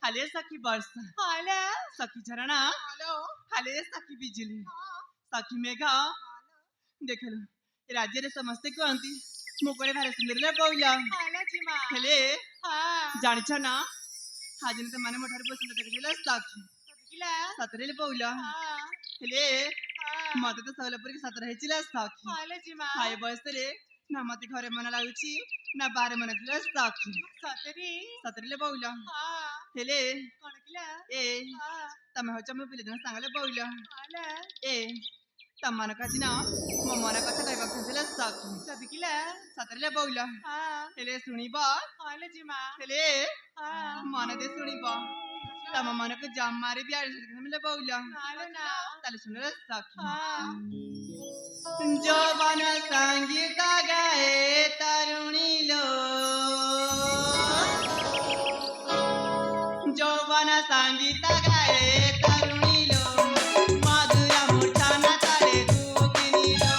हाले सखी वर्षा हाले सखी झरणा हेलो हाले सखी बिजली सखी मेघा देखलो राज्य रे समस्ते कहती मुकड़े भारे सुंदर कहला हाले जीमा हेले हां जानिछ ना हाजिन तो माने मोठार पसंद देखला सखी किला सतरेले कहला हां हेले हां मते तो सगला पर सतर हेचिला सखी हाले जीमा हाय बयस रे ना मते घरे मन लाଗୁଛି ना बारे मन दिला सखी सतरेले कहला हां हेले कोन किला ए हां तमे हो चमे पिले दिन सांगले कहला हाले ए तमन काजी ना मो मन कथा कहबा खुजला सखी किला सतरेले कहला हां हेले सुनिबा हाले जीमा हेले हां मन दे सुनिबा तम मन को जाम मारे बियार मिले कहला हाले ना ताले सुनला सखी हां जवान संगीत गाए तरुणी लो जवान संगीत गाए तरुणी लो मधुर मूर्छना ताले दुखिनी लो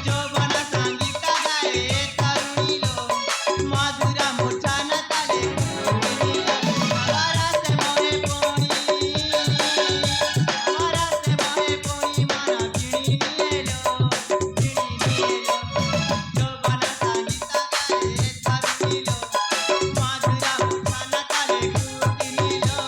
जवान संगीत गाए तरुणी लो मधुर मूर्छना ताले दुखिनी लो हमारा से मोहे पोनी माना गिणी निये लो जवान संगीत गाए तरुणी लो मधुर मूर्छना ताले दुखिनी लो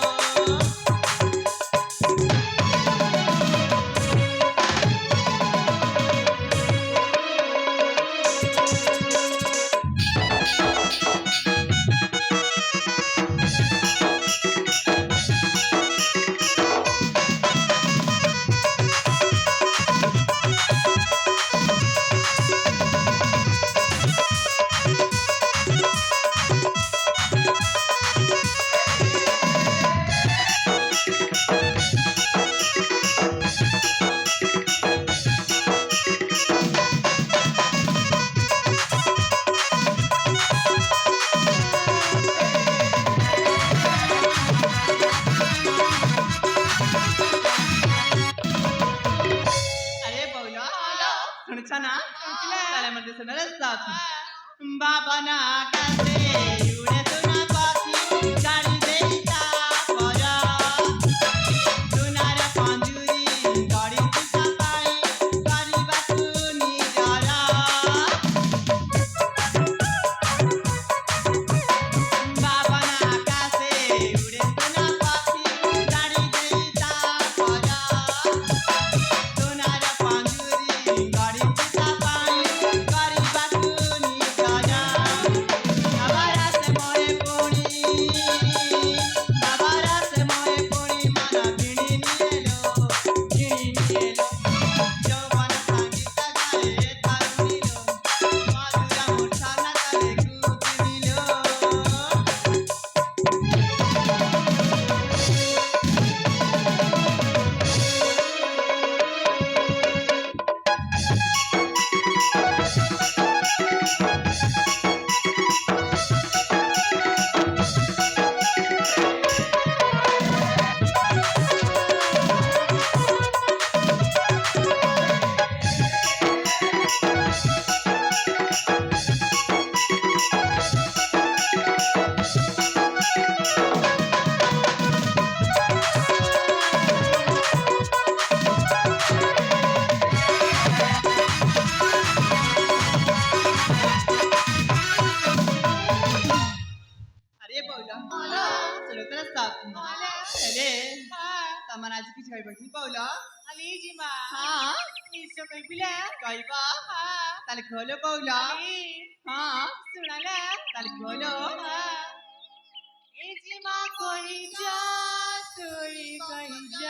अरे बोला सुनछा ना ताले मध्ये सुनले साथी बाबा ना कासे उडे सुना पाखी गाडी देता परा सुनार पांजुरी गाडी दिसा पाई गाडी बातुनी जरा बाबा ना कासे उडे सुना पाखी गाडी देता परा सोनार पांजुरी गाडी दिसा पाई गाडी बातुनी जरा हमारा से मोरे पोनी ମାନେ ଆଜି କିଛି ଖାଇବାକୁ ପାଉଲ Ali jima. ହଁ Niso kay bila. କହିବ Ha. ତାହେଲେ ଖୋଲ ପାଉଲ Ali. ହଁ Sunala. ତାହେଲେ ଖୋଲ Ha. E jima koi ja. Tui koi ja.